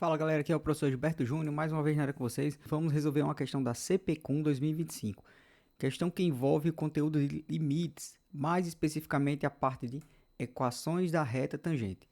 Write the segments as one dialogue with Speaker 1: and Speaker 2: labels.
Speaker 1: Fala galera, aqui é o professor Gilberto Júnior, mais uma vez na área com vocês. Vamos resolver uma questão da CPCUM 2025. Questão que envolve o conteúdo de limites, mais especificamente a parte de equações da reta tangente.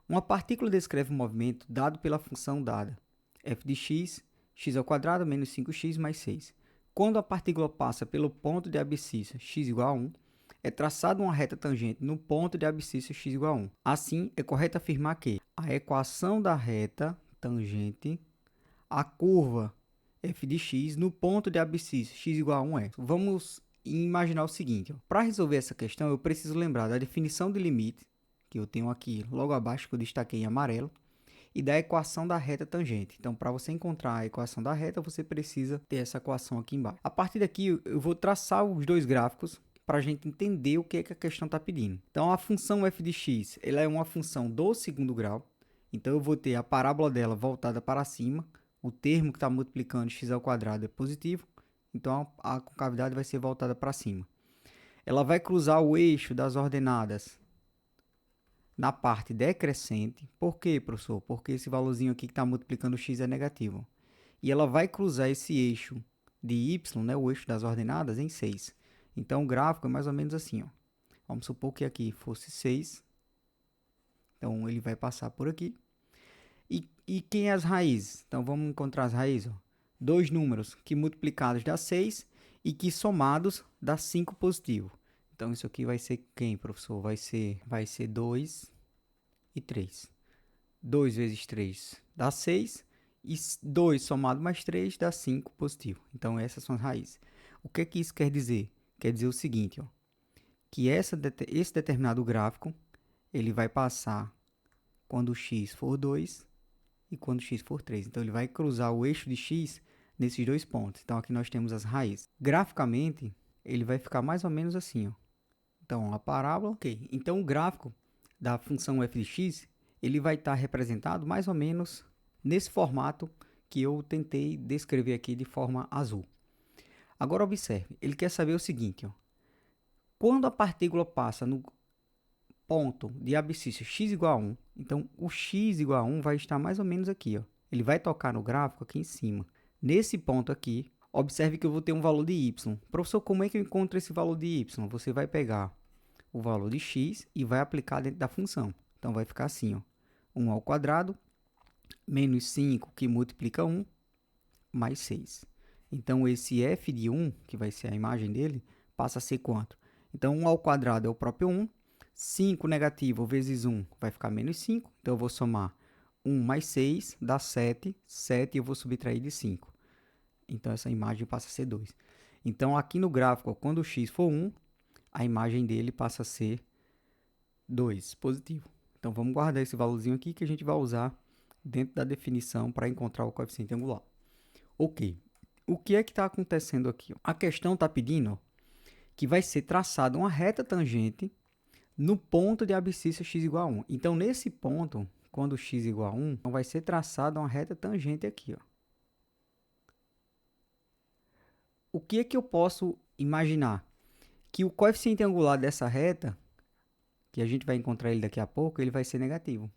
Speaker 1: Uma partícula descreve um movimento dado pela função dada, f de x, x ao quadrado menos 5x mais 6. Quando a partícula passa pelo ponto de abscissa x igual a 1, é traçada uma reta tangente no ponto de abscissa x igual a 1. Assim, é correto afirmar que a equação da reta tangente a curva f de x no ponto de abscissa x igual a 1 é. Vamos imaginar o seguinte. Para resolver essa questão, eu preciso lembrar da definição de limite, que eu tenho aqui logo abaixo, que eu destaquei em amarelo, e da equação da reta tangente. Então, para você encontrar a equação da reta, você precisa ter essa equação aqui embaixo. A partir daqui, eu vou traçar os dois gráficos para a gente entender o que é que a questão está pedindo. Então, a função f de x ela é uma função do segundo grau. Então, eu vou ter a parábola dela voltada para cima. O termo que está multiplicando x ao quadrado é positivo. Então, a concavidade vai ser voltada para cima. Ela vai cruzar o eixo das ordenadas na parte decrescente. Por quê, professor? Porque esse valorzinho aqui que está multiplicando x é negativo. E ela vai cruzar esse eixo de y, né, o eixo das ordenadas, em 6. Então, o gráfico é mais ou menos assim. Ó. Vamos supor que aqui fosse 6. Então, ele vai passar por aqui. E quem é as raízes? Então, vamos encontrar as raízes. Ó. Dois números que multiplicados dá 6 e que somados dá 5 positivo. Então, isso aqui vai ser quem, professor? Vai ser 2 e 3. 2 vezes 3 dá 6. E 2 somado mais 3 dá 5 positivo. Então, essas são as raízes. O que é que isso quer dizer? Quer dizer o seguinte, ó, que esse determinado gráfico ele vai passar quando x for 2 e quando x for 3. Então, ele vai cruzar o eixo de x nesses dois pontos. Então, aqui nós temos as raízes. Graficamente, ele vai ficar mais ou menos assim. Ó. Então, a parábola. Ok. Então, o gráfico da função f de x ele vai estar representado mais ou menos nesse formato que eu tentei descrever aqui de forma azul. Agora, observe. Ele quer saber o seguinte. Ó. Quando a partícula passa no ponto de abscissa x igual a 1, então o x igual a 1 vai estar mais ou menos aqui. Ó. Ele vai tocar no gráfico aqui em cima. Nesse ponto aqui, observe que eu vou ter um valor de y. Professor, como é que eu encontro esse valor de y? Você vai pegar o valor de x e vai aplicar dentro da função. Então, vai ficar assim, ó, 1 ao quadrado, menos 5, que multiplica 1, mais 6. Então, esse f de 1, que vai ser a imagem dele, passa a ser quanto? Então, 1 ao quadrado é o próprio 1. 5 negativo vezes 1 vai ficar menos 5. Então, eu vou somar 1 mais 6, dá 7. 7 eu vou subtrair de 5. Então, essa imagem passa a ser 2. Então, aqui no gráfico, quando o x for 1, a imagem dele passa a ser 2, positivo. Então, vamos guardar esse valorzinho aqui que a gente vai usar dentro da definição para encontrar o coeficiente angular. Ok. O que é que está acontecendo aqui? A questão está pedindo que vai ser traçada uma reta tangente no ponto de abscissa x igual a 1. Então, nesse ponto, quando x igual a 1, vai ser traçada uma reta tangente aqui. Ó. O que é que eu posso imaginar? Que o coeficiente angular dessa reta, que a gente vai encontrar ele daqui a pouco, ele vai ser negativo.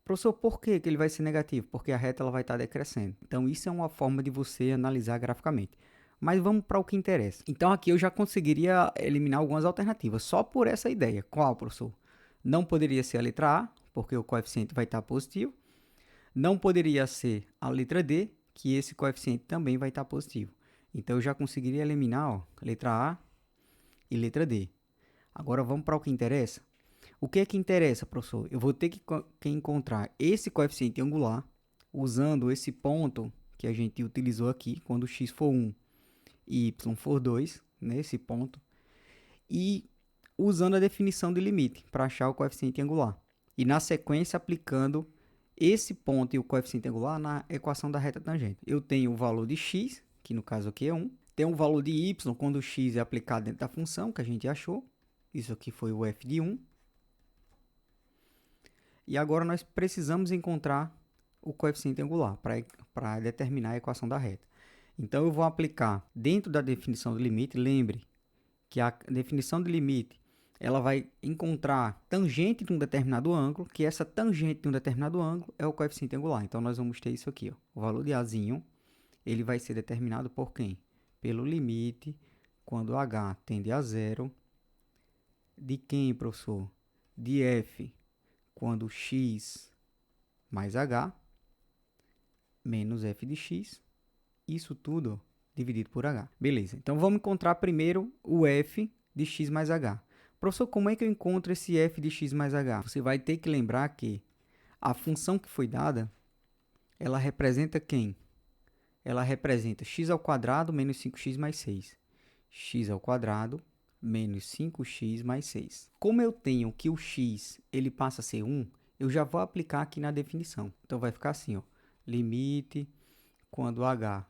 Speaker 1: Professor, por que ele vai ser negativo? Porque a reta ela vai estar decrescendo. Então, isso é uma forma de você analisar graficamente. Mas vamos para o que interessa. Então, aqui eu já conseguiria eliminar algumas alternativas, só por essa ideia. Qual, professor? Não poderia ser a letra A, porque o coeficiente vai estar positivo. Não poderia ser a letra D, que esse coeficiente também vai estar positivo. Então, eu já conseguiria eliminar ó, letra A e letra D. Agora, vamos para o que interessa. O que é que interessa, professor? Eu vou ter que encontrar esse coeficiente angular usando esse ponto que a gente utilizou aqui, quando x for 1 e y for 2, nesse ponto, e usando a definição de limite para achar o coeficiente angular. E na sequência, aplicando esse ponto e o coeficiente angular na equação da reta tangente. Eu tenho o valor de x, que no caso aqui é 1, tem o valor de y quando o x é aplicado dentro da função, que a gente achou. Isso aqui foi o f de 1. E agora nós precisamos encontrar o coeficiente angular para determinar a equação da reta. Então, eu vou aplicar dentro da definição do limite, lembre que a definição de limite ela vai encontrar tangente de um determinado ângulo, que essa tangente de um determinado ângulo é o coeficiente angular. Então, nós vamos ter isso aqui, ó. O valor de Azinho, ele vai ser determinado por quem? Pelo limite, quando h tende a zero, de quem, professor? De f, quando x mais h, menos f de x, isso tudo dividido por h. Beleza, então vamos encontrar primeiro o f de x mais h. Professor, como é que eu encontro esse f de x mais h? Você vai ter que lembrar que a função que foi dada, ela representa quem? Ela representa x ao quadrado menos 5x mais 6. X ao quadrado menos 5x mais 6. Como eu tenho que o x ele passa a ser 1, eu já vou aplicar aqui na definição. Então, vai ficar assim, ó, limite quando h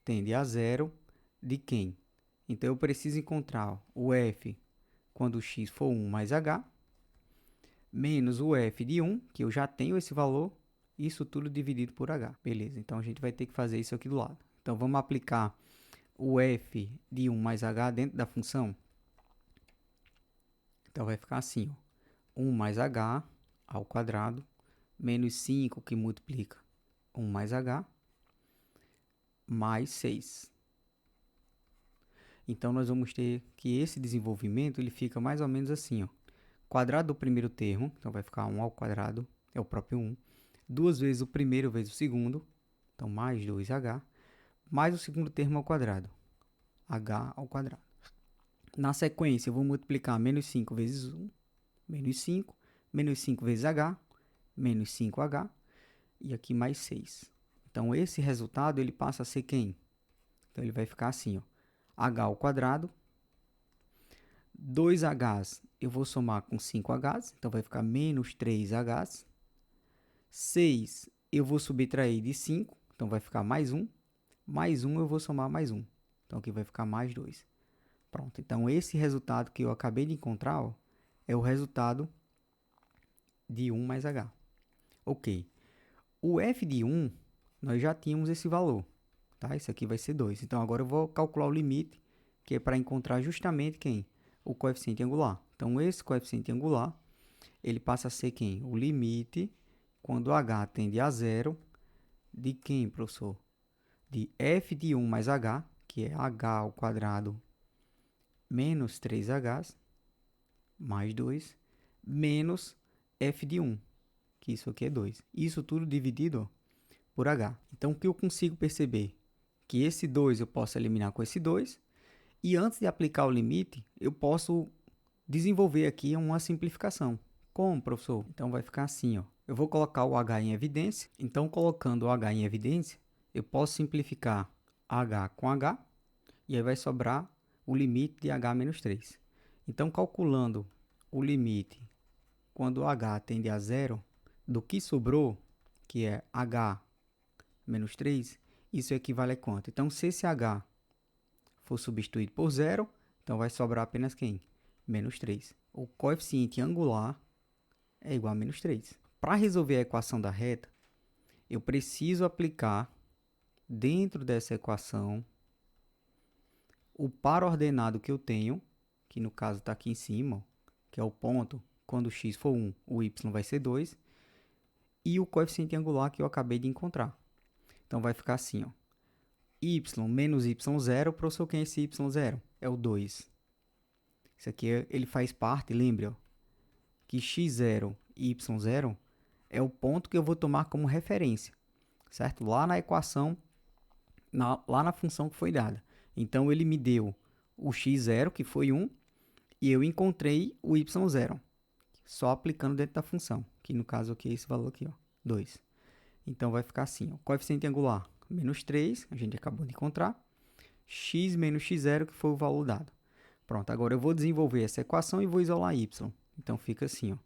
Speaker 1: tende a zero de quem? Então, eu preciso encontrar o f quando x for 1 mais h, menos o f de 1, que eu já tenho esse valor, isso tudo dividido por h. Beleza, então a gente vai ter que fazer isso aqui do lado. Então, vamos aplicar o f de 1 mais h dentro da função. Então, vai ficar assim, ó, 1 mais h ao quadrado, menos 5, que multiplica 1 mais h, mais 6. Então, nós vamos ter que esse desenvolvimento ele fica mais ou menos assim, ó. Quadrado do primeiro termo, então vai ficar 1 ao quadrado, é o próprio 1. 2 vezes o primeiro vezes o segundo, então mais 2h, mais o segundo termo ao quadrado, h ao quadrado. Na sequência, eu vou multiplicar menos 5 vezes 1, menos 5 vezes h, menos 5h, e aqui mais 6. Então, esse resultado ele passa a ser quem? Então, ele vai ficar assim, ó, h ao quadrado, 2h's eu vou somar com 5h's, então vai ficar menos 3h's. 6 eu vou subtrair de 5, então vai ficar mais 1. Mais 1 eu vou somar mais 1, então aqui vai ficar mais 2. Pronto, então esse resultado que eu acabei de encontrar, ó, é o resultado de 1 mais h. Ok, o f de 1, nós já tínhamos esse valor, tá? Isso aqui vai ser 2. Então, agora eu vou calcular o limite, que é para encontrar justamente quem? O coeficiente angular. Então, esse coeficiente angular, ele passa a ser quem? O limite, quando h tende a zero, de quem, professor? De f de 1 mais h, que é h ao quadrado menos 3h's, mais 2, menos f de 1, que isso aqui é 2. Isso tudo dividido, ó, por h. Então, o que eu consigo perceber? Que esse 2 eu posso eliminar com esse 2. E antes de aplicar o limite, eu posso desenvolver aqui uma simplificação. Como, professor? Então, vai ficar assim, ó. Eu vou colocar o h em evidência. Então, colocando o h em evidência, eu posso simplificar h com h. E aí vai sobrar o limite de h menos 3. Então, calculando o limite quando h tende a zero, do que sobrou, que é h menos 3, isso equivale a quanto? Então, se esse h for substituído por zero, então vai sobrar apenas quem? Menos 3. O coeficiente angular é igual a menos 3. Para resolver a equação da reta, eu preciso aplicar dentro dessa equação o par ordenado que eu tenho, que no caso está aqui em cima, que é o ponto, quando o x for 1, o y vai ser 2, e o coeficiente angular que eu acabei de encontrar. Então, vai ficar assim, ó, y menos y0, professor, quem é esse y0? É o 2. Isso aqui ele faz parte, lembre, ó, que x0 e y0 é o ponto que eu vou tomar como referência, certo? Lá na equação, lá na função que foi dada. Então, ele me deu o x0, que foi 1, e eu encontrei o y0, só aplicando dentro da função, que no caso aqui é esse valor aqui, ó, 2. Então, vai ficar assim, ó, coeficiente angular, menos 3, a gente acabou de encontrar, x menos x0, que foi o valor dado. Pronto, agora eu vou desenvolver essa equação e vou isolar y. Então, fica assim, ó,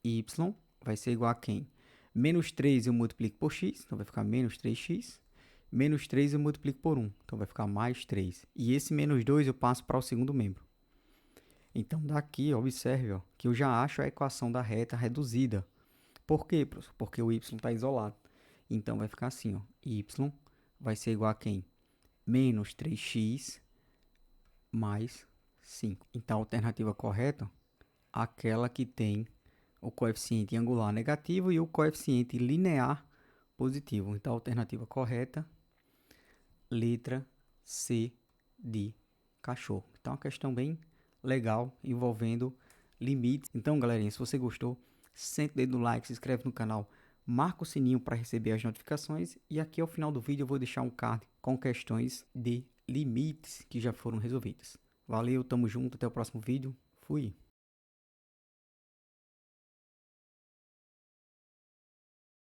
Speaker 1: y vai ser igual a quem? Menos 3 eu multiplico por x, então vai ficar menos 3x. Menos 3 eu multiplico por 1, então vai ficar mais 3. E esse menos 2 eu passo para o segundo membro. Então, daqui, observe, ó, que eu já acho a equação da reta reduzida. Por quê, professor? Porque o y está isolado. Então, vai ficar assim, ó, y vai ser igual a quem? Menos 3x mais 5. Então, a alternativa correta aquela que tem o coeficiente angular negativo e o coeficiente linear positivo. Então, a alternativa correta, letra C de cachorro. Então, é uma questão bem legal envolvendo limites. Então, galerinha, se você gostou, sente o dedo no like, se inscreve no canal, marca o sininho para receber as notificações. E aqui ao final do vídeo eu vou deixar um card com questões de limites que já foram resolvidas. Valeu, tamo junto, até o próximo vídeo. Fui!